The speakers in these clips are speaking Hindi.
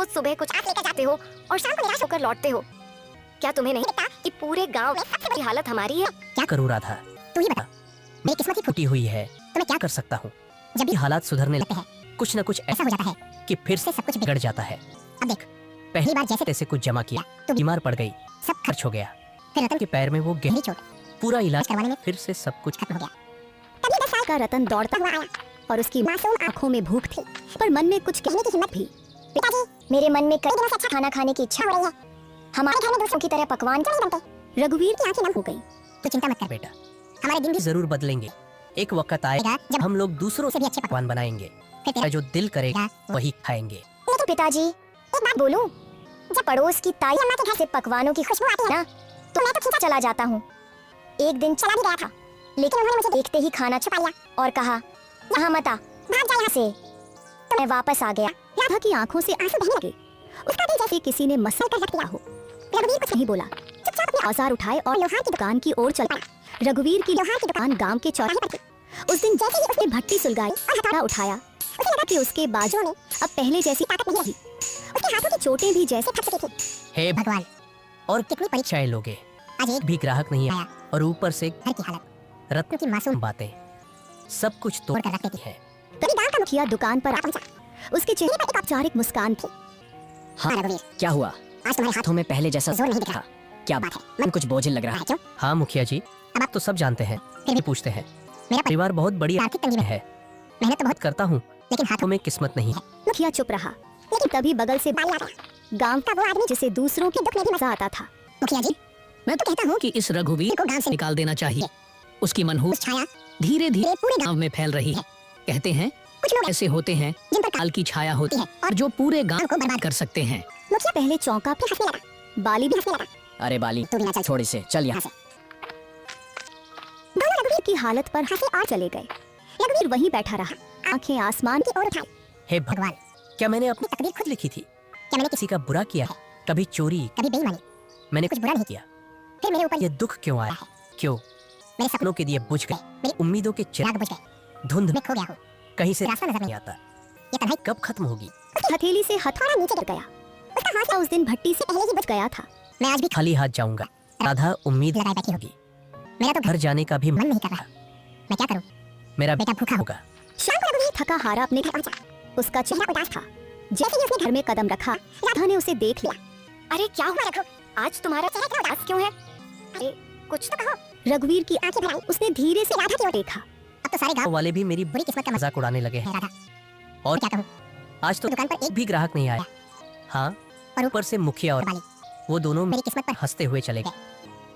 रोज सुबह कुछ लेकर जाते हो और शाम को निराश होकर लौटते हो। क्या तुम्हें नहीं लगता कि पूरे गांव में सबसे बड़ी हालत हमारी है? क्या करूँ राधा, तू ही बता। मेरी किस्मत ही फूटी हुई है, तो मैं क्या कर सकता हूँ? जब भी ये हालात सुधरने लगते हैं कुछ न कुछ ऐसा हो जाता है कि फिर से सब कुछ बिगड़ जाता है। अब देख, पहली बार जैसे से कुछ जमा किया तो बीमार पड़ गई, सब खर्च हो गया। फिर रतन के पैर में वो गहरी चोट, पूरा इलाज करवाने में फिर से सब कुछ खत्म हो गया। तभी 10 साल का रतन दौड़ता हुआ आया और उसकी मासूम आंखों में भूख थी, पर मन में कुछ कहने की हिम्मत भी। पिताजी, मेरे मन में कई दिनों से अच्छा खाना खाने की इच्छा हो रही है। हमारे घर में दूसरों की तरह पकवान क्यों नहीं बनते? रघुवीर की आंखें नम हो गई। तू चिंता मत कर बेटा, हमारे दिन भी जरूर बदलेंगे। एक वक्त आएगा जब हम लोग दूसरों से भी अच्छे पकवान बनाएंगे, फिर तेरा जो दिल करेगा वही खाएंगे। लेकिन पिताजी, एक बात बोलूं, जब पड़ोस की ताई अम्मा के घर से पकवानों की खुशबू आती है ना, तो मैं तो खींचा चला जाता हूँ। एक दिन चला भी गया था, लेकिन उन्होंने मुझे देखते ही खाना छुपा लिया और कहा, यहाँ मत आ, भाग जा यहाँ से। तो मैं वापस आ गया। राधा की आंखों से आंसू बहने लगे। उसका दिल जैसे किसी ने मसल कर रख दिया हो। रघुवीर कुछ नहीं बोला, चुपचाप अपने औजार उठाए और लोहार की दुकान की ओर चल पड़ा। रघुवीर की लोहार की दुकान गांव के चौराहे पर थी। उस दिन जैसे ही उसने भट्टी सुलगाई और हथौड़ा उठाया, उसे लगा कि उसके बाजुओं में अब पहले जैसी ताकत नहीं रही। उसके हाथों की चोटें भी जैसे थक चुकी थी। हे भगवान, और कितनी परीक्षाएं लोगे, आज एक भी ग्राहक नहीं आया आया और ऊपर से घर की हालत, रत्न की मासूम बातें, सब कुछ तोड़ कर रख देती है। तभी गांव का मुखिया दुकान पर आ पहुंचा। उसके चेहरे पर एक औपचारिक मुस्कान थी। हाँ रघुवीर, क्या हुआ? आज तुम्हारे हाथों में पहले जैसा जोर नहीं दिख रहा। क्या बात है? मन कुछ बोझिल लग रहा है क्यों? हाँ मुखिया जी, अब आप तो सब जानते हैं, फिर भी पूछते हैं। मेरा परिवार बहुत बड़ी आर्थिक तंगी में है, मेहनत तो बहुत करता हूँ, लेकिन हाथों में किस्मत नहीं है। मुखिया चुप रहा, लेकिन तभी बगल से बाली आ गया। गांव का वो आदमी जिसे दूसरों के दुख में भी मजा आता था। मुखिया जी, मैं तो कहता हूँ कि इस रघुवीर को गांव से निकाल देना चाहिए। उसकी मनहूस उस छाया धीरे धीरे पूरे गांव गांव में फैल रही है। कहते हैं कुछ लोग ऐसे होते हैं जिन पर काल की छाया होती है और जो पूरे गांव को बर्बाद कर सकते हैं। मुखिया पहले चौंका, फिर हंसने लगा। बाली भी हंसने लगा। अरे बाली, तू भी ना चल छोड़ इसे, चल यहाँ। दोनों रघुवीर की हालत पर हंसे और चले गए। रघुवीर वहीं बैठा रहा, आंखें आसमान की ओर उठाई। हे भगवान, क्या मैंने अपनी तकदीर खुद लिखी थी? क्या मैंने किसी का बुरा किया? कभी चोरी, कभी बेईमानी, मैंने कुछ बुरा नहीं किया। फिर मेरे ऊपर ये दुख क्यों आया? क्यों मेरे सपनों सपनों के दिए बुझ गए, मेरी उम्मीदों के राग बुझ गए, धुंध मैं खो गया हूँ, कहीं से रास्ता नजर नहीं नहीं आता। ये तन्हाई कब खत्म होगी? उसकी हथेली से हथौड़ा नीचे गिर गया। उसका हौसला उस दिन भट्टी से पहले ही बुझ गया था। मैं आज भी खाली हाथ जाऊंगा। राधा उम्मीद लगाए बैठी होगी, मेरा तो घर जाने का भी मन नहीं कर रहा। मैं क्या करूँ? मेरा बेटा भूखा होगा। शाम को रघुवीर थका हारा अपने घर पहुंचा। उसका चेहरा उदास था। जैसे ही उसने घर में कदम रखा, राधा ने उसे देख लिया। अरे क्या हुआ रघु, आज तुम्हारा चेहरा इतना उदास क्यों है? अरे कुछ तो कहो। रघुवीर की आंखें भर आई। उसने धीरे से राधा की ओर देखा। अब तो सारे गांव वाले भी मेरी बुरी किस्मत का मजाक उड़ाने लगे हैं। है राधा। और मैं क्या कहूँ? आज तो दुकान पर एक भी ग्राहक नहीं आया। हाँ, और ऊपर से मुखिया और बाली, वो दोनों मेरी किस्मत पर हंसते हुए चले गए।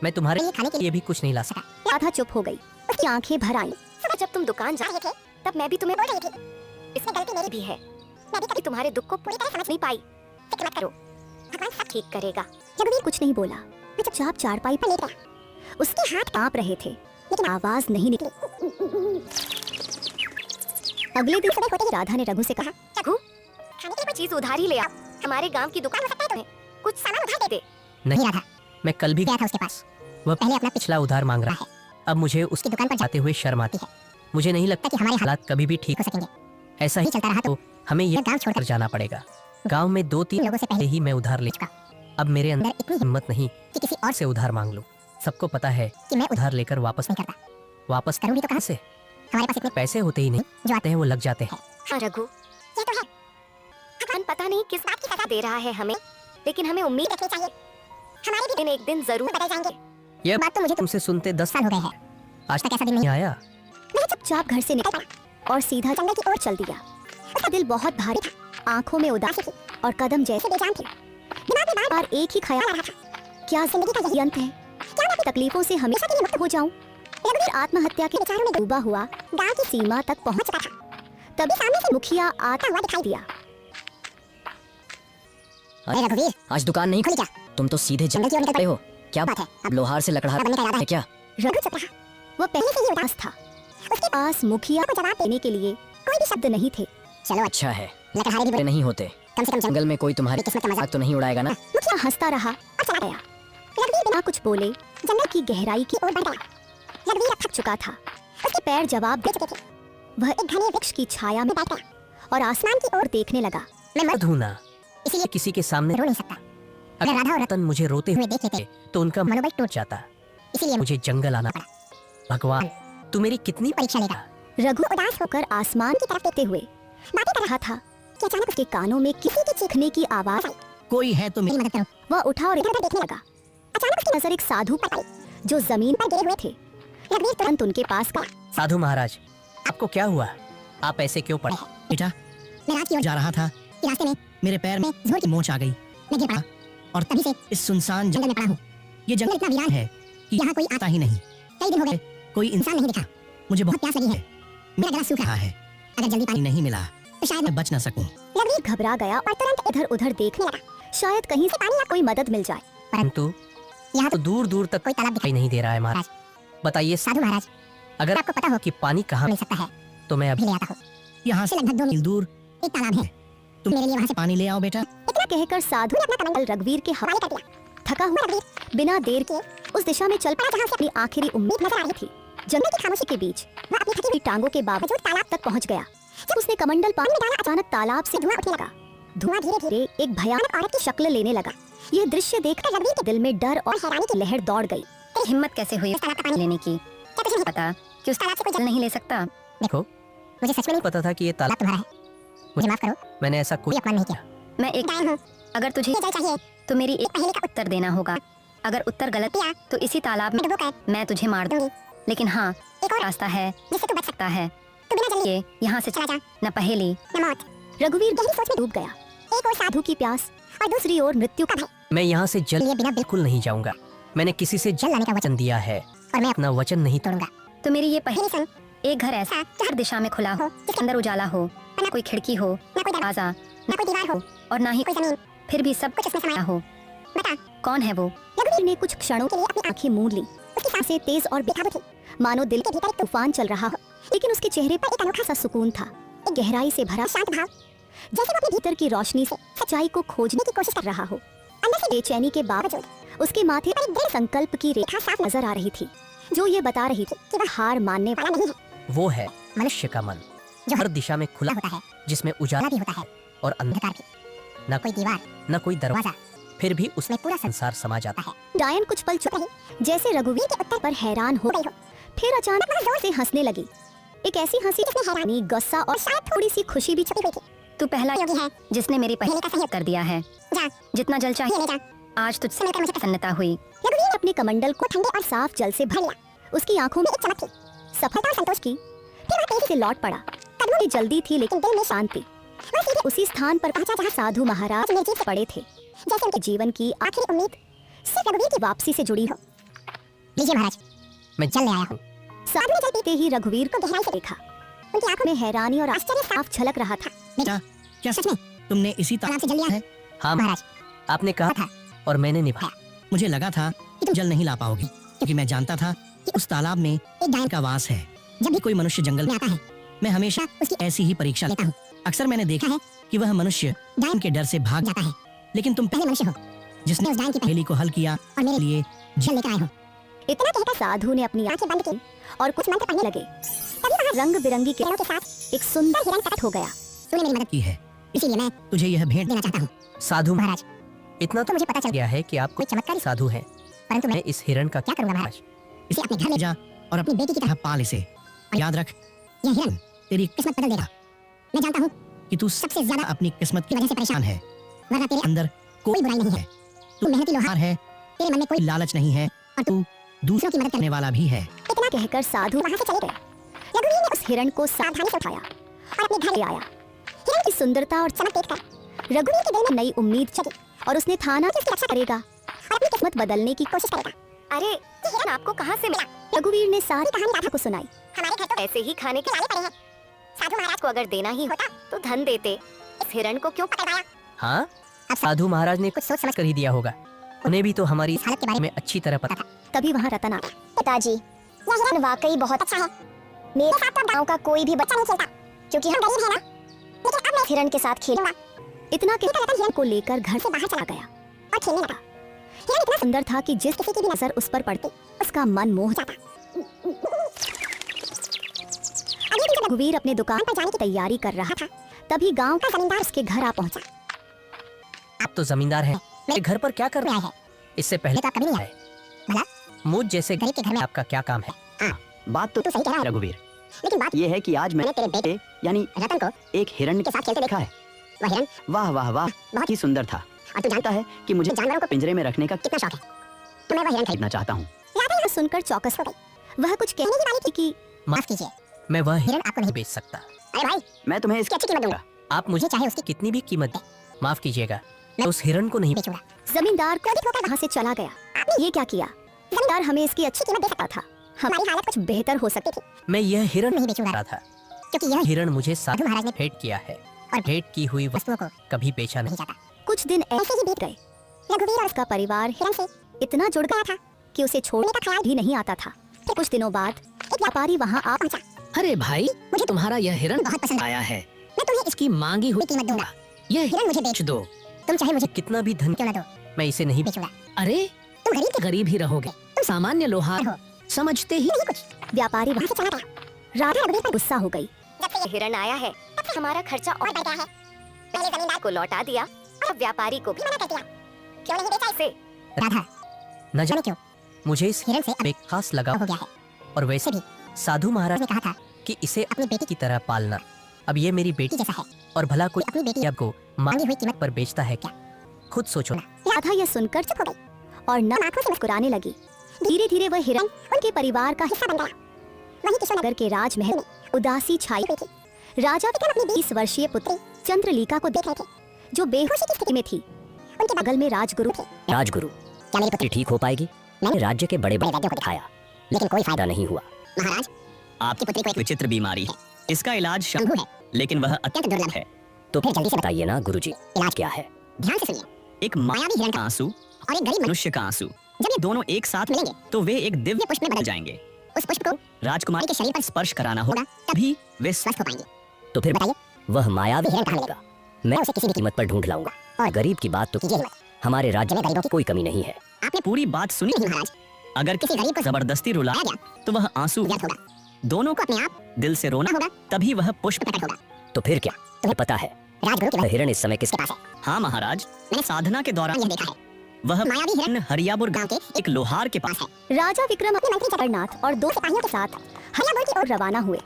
मैं तुम्हारे ये खाने के लिए भी कुछ नहीं ला सका। राधा चुप हो गई। उसकी आंखें भर आईं। सुबह जब तुम दुकान जा रहे थे, तब मैं भी तुम्हें बोल रही थी। इसमें गलती मेरी भी है। मैं भी कभी तुम्हारे दुख को पूरी तरह समझ नहीं पाई। फिक्र मत करो, भगवान सब ठीक करेगा। रघुवीर कुछ नहीं बोला। वो चुपचाप चारपाई पर लेट गया। उसके हाथ कांप रहे थे, लेकिन आवाज नहीं निकली। अगले दिन सुबह होते ही राधा ने रघु से कहा, रघु, खाने के लिए कोई चीज उधार ही ले आओ। हमारे गांव की दुकान हो सकता है तुम्हें कुछ सामान उधार दे दे। नहीं नहीं राधा, मैं कल भी गया था उसके पास। वह पहले अपना पिछला उधार मांग रहा है। अब मुझे उसकी दुकान पर जाते हुए शर्म आती है। मुझे नहीं लगता कि हमारे हालात कभी भी ठीक हो सकेंगे। ऐसा ही चलता रहा तो हमें ये गांव छोड़कर जाना पड़ेगा। गांव में 2-3 लोगों से पहले ही मैं उधार ले चुका। अब मेरे अंदर अंदर इतनी हिम्मत नहीं कि किसी और से उधार मांग लूं। सबको पता है कि मैं उधार लेकर वापस नहीं करता। वापस करूंगी तो कहाँ से? हमारे पास इतने पैसे होते ही नहीं जो आते हैं, वो लग जाते हैं। हाँ रघु, ये तो है। भगवान पता नहीं किस बात की सजा दे रहा है हमें, लेकिन हमें उम्मीद रखनी चाहिए। हमारे भी दिन एक दिन जरूर बदल जाएंगे। ये बात तो मुझे तुमसे सुनते 10 साल हो गए हैं। आज तक ऐसा दिन नहीं नहीं आया। वह चुपचाप घर से निकल पड़ा और सीधा जंगल की ओर चल दिया। उसका दिल बहुत भारी था, आंखों में उदासी थी और कदम जैसे बेजान थे। दिमाग में बार एक ही ख्याल आ रहा था, क्या जिंदगी का यही अंत है? क्या मैं अपनी तकलीफों से हमेशा के लिए मुक्त हो जाऊं? रघुवीर आत्महत्या के विचारों में डूबा हुआ गांव की सीमा तक पहुंच चुका था। तभी सामने से मुखिया आता हुआ दिखाई दिया। अरे रघुवीर, आज दुकान नहीं खुली क्या? तुम तो सीधे जंगल की ओर निकल गए हो। क्या बात है? अब लोहार से लकड़ा बनने का इरादा है क्या? रघु चुप रहा। वह पहले से ही उदास था। उसके पास मुखिया को जवाब देने के लिए कोई भी शब्द नहीं थे। चलो अच्छा है, लकड़हारे भी नहीं होते। कम से कम जंगल में कोई तुम्हारी किस्मत का मजाक तो नहीं उड़ाएगा ना? मुखिया हंसता रहा और चला गया। रघुवीर बिना कुछ बोले जंगल की गहराई की ओर बढ़ गया। रघुवीर अब थक चुका था। उसके पैर जवाब दे चुके थे। वह एक घने वृक्ष की छाया में बैठ गया और आसमान की ओर देखने लगा। मैं मत धूना, इसीलिए किसी के सामने रो नहीं सकता। अगर राधा और रतन मुझे रोते हुए हुए देखे थे तो उनका मनोबल टूट जाता। इसीलिए मुझे जंगल आना पड़ा। भगवान, तू मेरी कितनी परीक्षा लेगा। रघु उदास होकर आसमान की तरफ देखते हुए बातें कर रहा था कि अचानक उसके कानों में किसी के चीखने की आवाज आई। कोई है तो मेरी मदद करो। वह उठा और इधर-उधर देखने लगा। अचानक उसकी नजर एक साधु पर आई जो जमीन पर गिरे हुए थे। रघुवीर तुरंत उनके पास गया। साधु महाराज, आपको क्या हुआ? आप ऐसे क्यों पड़े? बेटा, मैं रात की ओर जा रहा था, रास्ते में मेरे पैर में जोर की मोच आ गई मैं गिर पड़ा और तभी से इस सुनसान जंगल में पड़ा हूँ। ये जंगल इतना वीरान है कि यहाँ कोई आता आता ही नहीं। कई दिन हो गए कोई इंसान इंसान नहीं दिखा। मुझे बहुत बहुत प्यास लगी है। मेरा गला सूख रहा रहा है। है, अगर जल्दी पानी नहीं मिला तो शायद मैं बच न सकूं। रघुवीर घबरा गया और तुरंत इधर-उधर देखने लगा। शायद कहीं से पानी या कोई मदद मिल जाए। परंतु यहाँ तो दूर दूर तक कोई तालाब दिखाई नहीं दे रहा है महाराज। बताइए साधु महाराज, अगर आपको पता हो कि पानी कहाँ मिल सकता है तो मैं अभी अभी ले आता हूँ। यहाँ से से लगभग 2 मील दूर एक तालाब है। तुम मेरे लिए वहाँ से पानी ले आओ बेटा। इतना कहकर साधु ने अपना कमंडल रघुवीर के हवाले कर दिया। थका हुआ रघुवीर बिना देर के उस दिशा में चल पड़ा जहाँ से अपनी आखिरी उम्मीद नजर आ रही थी। जंगल की खामोशी के बीच वह अपनी थकी हुई टांगों के बावजूद तालाब तक पहुँच गया। जब उसने कमंडल पानी में डाला अचानक तालाब से धुआं उठने लगा। धुआं धीरे-धीरे एक भयानक औरत की शक्ल लेने लगा। यह दृश्य देखकर रघुवीर के दिल में डर और हैरानी की लहर दौड़ गई। तेरी हिम्मत कैसे हुई उस तालाब का पानी लेने की? क्या तुझे नहीं पता कि उस तालाब से कोई जल नहीं ले सकता? देखो, मुझे सच में नहीं पता था कि ये तालाब तालाब, तुम्हारा है। मुझे माफ करो, मैंने ऐसा कोई कुछ अपमान नहीं किया। मैं एक गायन हूँ। अगर तुझे ये जल चाहिए तो मेरी एक पहेली का उत्तर देना होगा। अगर उत्तर गलत किया तो इसी तालाब में मैं डुबोकर मैं तुझे मार दूंगी। लेकिन हाँ, एक और रास्ता है जिससे तू बच सकता सकता है। तू बिना जल लिए ये यहाँ से चला जा न पहेली न मौत। रघुवीर गहरी सोच में डूब गया। एक ओर साधु की प्यास और दूसरी ओर मृत्यु का भय। मैं यहाँ से जल लिए बिना बिल्कुल नहीं जाऊंगा। मैंने किसी से जल लाने का वचन वचन दिया है, और मैं अपना वचन नहीं तोड़ूंगा। तो मेरी ये पहेली मेरी सुन, एक घर ऐसा हर दिशा में खुला हो, जिसके अंदर उजाला हो, न कोई खिड़की हो, न कोई दरवाजा, दरवाजा न कोई दीवार हो, और ना ही कोई जमीन, फिर भी सब कुछ उसमें समाया हो। बता। कौन है वो? रघुवीर ने कुछ क्षणों के लिए अपनी आंखें मूंद ली। उसकी सांसें तेज और बेकाबू थी, मानो दिल के भीतर एक तूफान चल रहा हो। लेकिन उसके चेहरे पर एक अनोखा सा सुकून था, एक गहराई से भरा शांत भाव, जैसे वो अपने भीतर की रोशनी से सच्चाई को खोजने की कोशिश कर रहा हो। अंदर से बेचैनी के बावजूद उसके माथे पर एक दृढ़ संकल्प की रेखा साफ नजर आ रही थी, जो ये बता रही थी कि वह हार मानने वाला नहीं है। वो है मनुष्य का मन, जो हर दिशा में खुला होता है, जिसमें बड़ा उजाला भी होता है, और अंधकार अंधकार भी। न कोई दीवार, न कोई दरवाजा, दरवाजा, फिर भी उसमें उसमें पूरा संसार समा जाता है। डायन कुछ पल चुप रही, जैसे रघुवीर के उत्तर पर हैरान हो गई हो। फिर अचानक वह जोर से हंसने लगी, एक ऐसी हंसी जिसमें हैरानी, गुस्सा और शायद थोड़ी सी खुशी भी छुपी हुई थी। तू पहला योगी है, जिसने मेरी पहेली का पहेली सही कर दिया है। जा, जितना जल ये चाहिए ले जा। आज तुझसे समय पर मुझे प्रसन्नता हुई। रघुवीर ने अपने कमंडल को ठंडे और साफ जल से भर लिया। उसकी आंखों में एक चमक थी, सफलता और संतोष की। फिर वह तेजी से लौट पड़ा। कदमों की जल्दी थी लेकिन दिल में शांति। वह सीधे उसी स्थान पर पहुंचा जहां साधु महाराज निर्जीव पड़े थे, जैसे उनके जीवन की आखिरी उम्मीद सिर्फ रघुवीर की वापसी से जुड़ी हो। लीजिए महाराज, मैं जल ले आया हूँ। साधु ने जल पीते ही रघुवीर को गहराई से देखा। उनकी आंखों में हैरानी और आश्चर्य साफ झलक रहा था। क्या सच में तुमने इसी तालाब से जल लिया है? हाँ महाराज? आपने कहा था और मैंने निभाया। मुझे लगा था कि तुम जल नहीं ला पाओगी, क्योंकि मैं जानता था कि उस तालाब में एक डायन का वास है। जब भी कोई मनुष्य जंगल में में आता है, मैं हमेशा उसकी ऐसी ही परीक्षा लेता हूँ। अक्सर मैंने देखा है कि वह मनुष्य डायन के डर से भाग जाता है, लेकिन तुम पहले मनुष्य हो जिसने उस डायन की पहेली को हल किया और मेरे लिए जल लेकर आए हो। इतना कहकर साधु ने अपनी आंखें बंद की और कुछ मंत्र पढ़ने लगे। तभी वहाँ रंग बिरंगी किरणों के साथ एक सुंदर हिरन प्रकट हो गया। तूने मेरी मदद की है, इसीलिए मैं तुझे यह भेंट देना चाहता हूँ। साधु महाराज, इतना तो मुझे पता चल गया है कि आप कोई चमत्कारी साधु हैं, परंतु मैं मैं इस हिरण का क्या करूंगा महाराज? इसे अपने घर ले जा और अपनी बेटी की तरह अपना पाल इसे। याद रख, यह हिरन तेरी किस्मत बदल देगा। मैं जानता हूँ कि तू सबसे ज्यादा अपनी किस्मत की वजह से परेशान है, वरना तेरे अंदर कोई बुराई नहीं है। तू मेहनती लोहार, हार है, तेरे मन में कोई लालच नहीं है, और तू दूसरों की मदद करने वाला भी है। इतना कहकर साधु वहाँ से चले गए। रघुवीर ने उस हिरण को सावधानी से उठाया और अपने घर ले आया। हिरण की सुंदरता और चमक देखकर रघुवीर के दिल में नई उम्मीद जगी और उसने ठाना कि उसकी रक्षा करेगा और अपनी किस्मत बदलने की कोशिश करेगा। अरे ये हिरन आपको कहाँ से मिला? रघुवीर ने सारी कहानी राधा को सुनाई। हमारे घर तो ऐसे ही खाने के लाले पड़े हैं। साधु महाराज को अगर देना ही होता तो धन देते, इस हिरण को क्यों पकड़वाया? हाँ, अब साधु महाराज ने कुछ सोच समझ कर ही दिया होगा। उन्हें भी तो हमारी इस हालत के बारे में अच्छी तरह पता। तभी वहाँ रतन आ गया। पिताजी, यह हिरन वाकई बहुत अच्छा है। मेरे साथ तो गांव का कोई भी बच्चा नहीं खेलता, क्योंकि हम गरीब हैं ना। लेकिन अब मैं इस हिरन के साथ खेलूंगा। इतना कहकर रतन हिरन को लेकर घर से बाहर चला गया और खेलने लगा। हिरन इतना सुंदर था कि जिस किसी की भी नजर उस पर पड़ती, उसका मन मोह जाता। अगले दिन रघुवीर अपने दुकान पर जाने की तैयारी कर रहा था, तभी गांव का जमींदार उसके घर आ पहुंचा। आप तो जमींदार हैं, मेरे घर पर क्या कर रहे हैं? इससे पहले तो कभी नहीं है भला? मुझ जैसे गरीब के घर में आपका क्या काम है? बात तो तू सही कह रहा है, रघुवीर, लेकिन बात ये है कि आज मैंने मैंने तेरे बेटे यानी रतन को एक हिरण के साथ खेलते देखा है। वह हिरन वाह वाह वाह, बहुत ही सुंदर था। और तू जानता है कि मुझे जानवरों को पिंजरे में रखने का कितना शौक है, तो मैं वह हिरन खरीदना चाहता हूँ। राधा यह सुनकर चौकस हो गई। वह कुछ कहने की वाली थी कि माफ कीजिए, मैं वह हिरन आपको नहीं बेच सकता। अरे भाई, मैं तुम्हें इसकी अच्छी कीमत दूंगा। आप मुझे चाहे उसकी कितनी भी कीमत दें, माफ कीजिएगा, मैं उस हिरण को नहीं बेचूंगा। जमींदार क्रोधित होकर वहाँ से चला गया। आपने ये क्या किया? जमींदार हमें इसकी अच्छी कीमत दे सकता था, हमारी हालत कुछ बेहतर हो सकती थी। मैं यह हिरण नहीं बेचूंगा, रहा था क्योंकि यह हिरण मुझे साधु महाराज ने भेंट किया है और भेंट की हुई वस्तुओं को कभी बेचा नहीं। नहीं जाता। कुछ दिन ऐसे ही बीत गए। रघुवीर और उसका परिवार हिरन से इतना जुड़ गया था कि उसे छोड़ने का ख्याल भी नहीं आता था। फिर कुछ दिनों बाद एक व्यापारी वहाँ आ पहुंचा। अरे भाई, मुझे तुम्हारा यह हिरण बहुत पसंद आया है, मैं तुम्हें इसकी इसकी मांगी हुई कीमत दूंगा। यह हिरन मुझे बेच बेच दो। तुम चाहे मुझे कितना भी धन क्यों ना दो, मैं इसे नहीं बेचूंगा। अरे तुम गरीब थे, गरीब ही रहोगे, सामान्य लोहार हो। समझते ही नहीं कुछ। व्यापारी वहाँ से चला गया। राधा रघुवीर पर गुस्सा हो गई। जब से ये हिरण आया है तब से हमारा खर्चा और बढ़ गया है। पहले जमींदार को लौटा दिया, अब व्यापारी को भी मना कर दिया। क्यों नहीं बेचा इसे? राधा, न जाने जाने क्यों मुझे इस हिरन से अब एक खास लगाव हो गया है। और वैसे भी साधु महाराज उसने कहा था कि इसे अपनी बेटी की तरह पालना। अब ये मेरी बेटी जैसा है, और भला कोई अपनी बेटी अब को मांगी हुई कीमत पर बेचता है क्या? खुद सोचो। राधा यह सुनकर चुप हो गई और न आंखों से मुस्कुराने लगी। धीरे धीरे वह हिरन उनके परिवार का हिस्सा बन गया। वहीं किशोरनगर के राजमहल में उदासी छाई हुई थी। राजा विक्रम अपनी 20 वर्षीय पुत्री चंद्रलीका को देख रहे थे, जो बेहोशी की स्थिति में थी। उनके बगल में राजगुरु थे। राजगुरु, क्या मेरी पुत्री ठीक हो पाएगी? मैंने राज्य के बड़े बड़े वैद्यों को दिखाया, लेकिन कोई फायदा फायदा नहीं हुआ। महाराज, आपकी पुत्री को एक विचित्र बीमारी है, इसका इलाज अंगू है, लेकिन वह अत्यंत दुर्लभ है। तो फिर जल्दी से बताइए ना गुरुजी, इलाज क्या है? ध्यान से सुनिए। एक मायावी हिरन का आंसू और एक गरीब मनुष्य का आंसू, जब ये दोनों एक साथ मिलेंगे तो वे एक दिव्य पुष्प में बदल जाएंगे। उस पुष्प को राजकुमारी के शरीर पर स्पर्श कराना होगा, होगा, तभी वे स्वस्थ हो पाएंगे। तो फिर बताइए, वह मायावी हिरन कहाँ होगा। मैं उसे किसी भी कीमत पर ढूंढ लाऊंगा। और गरीब की बात तो कीजिए हिम्मत। हमारे राज्य में गरीबों की कोई कमी नहीं है। आपने पूरी बात सुनी। नहीं महाराज, अगर किसी गरीब को जबरदस्ती रुलाया लाया गया तो वह आंसू व्यर्थ होगा। दोनों को को अपने आप दिल से रोना होगा, तभी वह पुष्प प्रकट होगा। तो फिर क्या? तुम्हें पता है राजगुरु के वह हिरण इस समय किसके पास है। हाँ महाराज, मैंने साधना के दौरान यह देखा है। वह मायावी हिरन हरियापुर गांव गांव के एक लोहार के पास पास है। राजा विक्रम अपने मंत्री जगन्नाथ और 2 सिपाहियों के साथ हरियापुर की ओर रवाना हुए।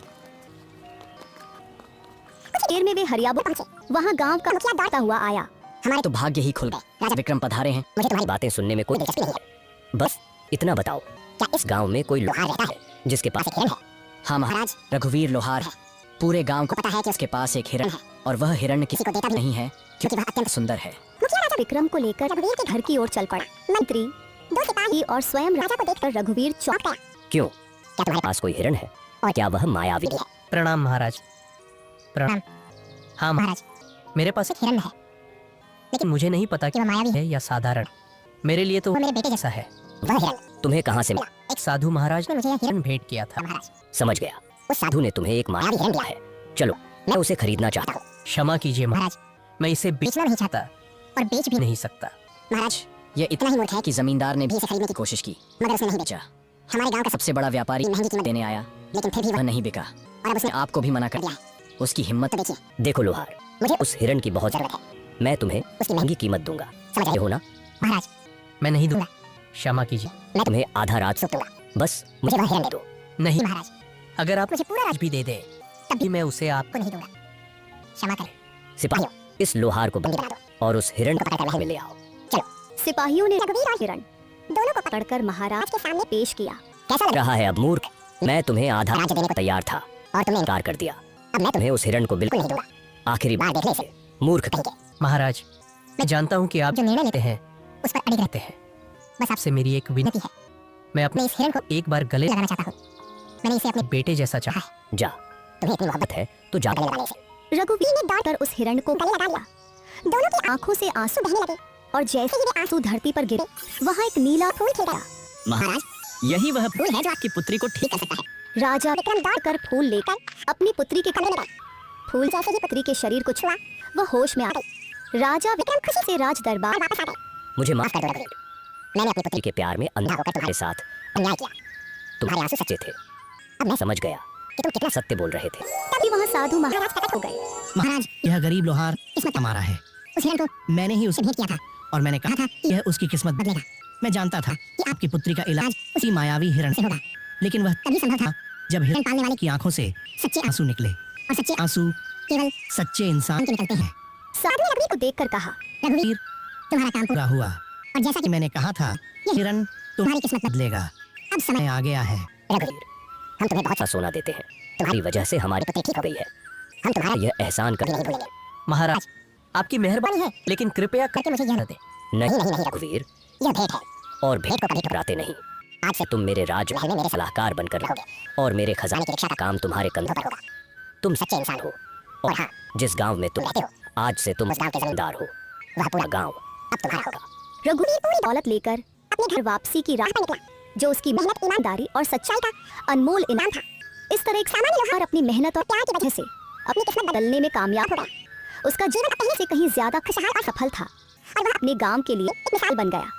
कुछ देर में वे हरियापुर पहुंचे। वहाँ गांव का मुखिया दौड़ता हुआ आया। हमारे तो भाग्य ही खुल गया। राजा विक्रम पधारे हैं। मुझे तुम्हारी बातें सुनने में कोई दिलचस्पी नहीं है। बस इतना बताओ, क्या इस गांव में कोई लोहार रहता है जिसके पास पास एक हिरन है? हाँ महाराज, रघुवीर लोहार पूरे गांव को पता है कि उसके पास एक हिरण है, और वह हिरण किसी को देता भी नहीं है क्योंकि वह अत्यंत सुंदर है। मुखिया राजा विक्रम को लेकर रघुवीर के घर की ओर चल पड़ा। मंत्री, 2 सिपाही और स्वयं राजा को देखकर रघुवीर चौंक गया। क्यों? क्या तुम्हारे पास कोई हिरण है और क्या वह मायावी पास है? प्रणाम महाराज। प्रणाम। हाँ महाराज, मेरे पास एक हिरन है लेकिन मुझे नहीं पता कि वह मायावी है। है या साधारण। मेरे लिए तो वह मेरे बेटे ऐसा है। वह हिरन तुम्हें कहाँ से मिला? एक साधु महाराज ने मुझे यह हिरन हिरण भेंट किया था। महाराज, समझ गया, उस साधु साधु ने तुम्हें एक मायावी हिरण दिया है। चलो, मैं उसे खरीदना चाहता हूँ। क्षमा कीजिए महाराज, मैं इसे बेचना नहीं चाहता और बेच भी नहीं सकता। महाराज, यह इतना ही मूर्ख है कि जमींदार ने भी इसे खरीदने की कोशिश की, मगर उसने नहीं बेचा। अच्छा हमारे गांव का सबसे बड़ा व्यापारी सबसे महंगी कीमत देने आया, लेकिन फिर भी वह वह नहीं बिका और अब उसने आपको भी मना कर दिया। उसकी हिम्मत तो देखिए, देखो लोहार, मुझे उस हिरण की बहुत जरूरत है। मैं तुम्हें उसकी महंगी कीमत दूंगा, समझ ये रहे हो ना? महाराज, मैं नहीं दूंगा। क्षमा कीजिए। मैं तुम्हें आधा रात सूख दूंगा। बस मुझे वह हिरन दे दे दो। नहीं, महाराज, अगर आप मुझे पूरा आज भी दे दे तब कि मैं उसे आप को नहीं दूंगा। क्षमा करें, सिपाही, इस लोहार को बंदी बंदी बना दो। और उस हिरण को पकड़ कर महल में ले आओ। सिपाहियों ने रघुवीर और हिरन दोनों को पकड़कर महाराज के सामने पेश किया। कैसा लगा? रहा है अब मूर्ख, मैं तुम्हें आधा राज्य देने को तैयार था, और तुमने इनकार कर दिया। अब मैं तुम्हें उस हिरण को बिल्कुल बिल्कुल नहीं दूंगा। आखिरी बार बार देख ले इसे। मूर्ख कहीं के महाराज। मैं जानता हूँ कि आप जो निर्णय लेते हैं उस पर अड़िग रहते रहते हैं। बस आपसे मेरी एक विनती है। मैं मैं अपने इस हिरन को एक बार गले लगाना चाहता हूँ। मैंने इसे अपने बेटे जैसा चाहा। जा, तुम्हें इतनी मोहब्बत है तो जा। गले लगा ले इसे। रघुवीर ने डांट कर उस हिरण को गले लगा लिया। दोनों की आंखों से आंसू बहने लगे और जैसे ही वे आंसू धरती पर गिरे, वहाँ एक नीला फूल खिल गया। महाराज, यही वह फूल है जो आपकी पुत्री को ठीक कर सकता है। राजा विक्रम दौड़ कर फूल लेकर अपनी पुत्री के कमरे में गए। फूल जैसे ही पुत्री के शरीर को छुआ, वह होश में आ गई। राजा विक्रम खुशी से राज दरबार वापस आ गए। मुझे माफ माफ कर दो रघुवीर, मैंने अपनी पुत्री के प्यार में अंधा होकर तुम्हारे साथ अन्याय किया। तुम्हारे आंसू सच्चे थे। अब मैं समझ गया कि तुम कितना सत्य बोल रहे थे। तभी वहाँ साधु महाराज प्रकट हो गए। महाराज, यह गरीब लोहार इसमें हमारा है, उस हिरन को मैंने ही उसे भेंट किया था और मैंने कहा था यह उसकी किस्मत बदलेगा। मैं जानता था कि आपकी पुत्री का इलाज उसी मायावी हिरण से होगा। लेकिन वह तभी संभव था जब हिरन हिरण पालने वाले की आंखों से सच्चे आंसू निकले। और सच्चे आंसू केवल सच्चे इंसान के निकलते हैं। साधु ने रघुवीर को देखकर कहा, रघुवीर तुम्हारा काम पूरा हुआ और जैसा कि मैंने कहा था हिरण तुम्हारी किस्मत बदलेगा। अब समय समय आ गया है। रघुवीर, हम तुम्हें बहुत सा सोना देते हैं। तुम्हारी वजह से हमारी ठीक हो गई है। हम तुम्हारा यह एहसान कर नहीं भूलेंगे। महाराज आपकी मेहरबानी है, लेकिन कृपया करके मुझे यह दे। नहीं नहीं, रघुवीर, यह भेंट है। और भेंट को कभी घबराते नहीं। आज से तुम मेरे राज महल में मेरे सलाहकार बनकर रहोगे और मेरे खजाने की रक्षा का काम तुम्हारे कंधों पर होगा। तुम सच्चे इंसान हो और हाँ, जिस गांव में तुम रहते हो आज से तुम उस गांव के जमींदार हो। वह पूरा गांव अब तुम्हारा होगा। रघुवीर पूरी दौलत लेकर अपने घर वापसी की राह पर निकला, जो उसकी मेहनत, ईमानदारी और सच्चाई का अनमोल इनाम था। इस तरह एक सामान्य लोहार अपनी मेहनत और प्यार की वजह से अपनी किस्मत बदलने में कामयाब हो गया। उसका जीवन पहले से कहीं ज्यादा खुशहाल और सफल था और वह अपने गांव के लिए एक मिसाल बन गया।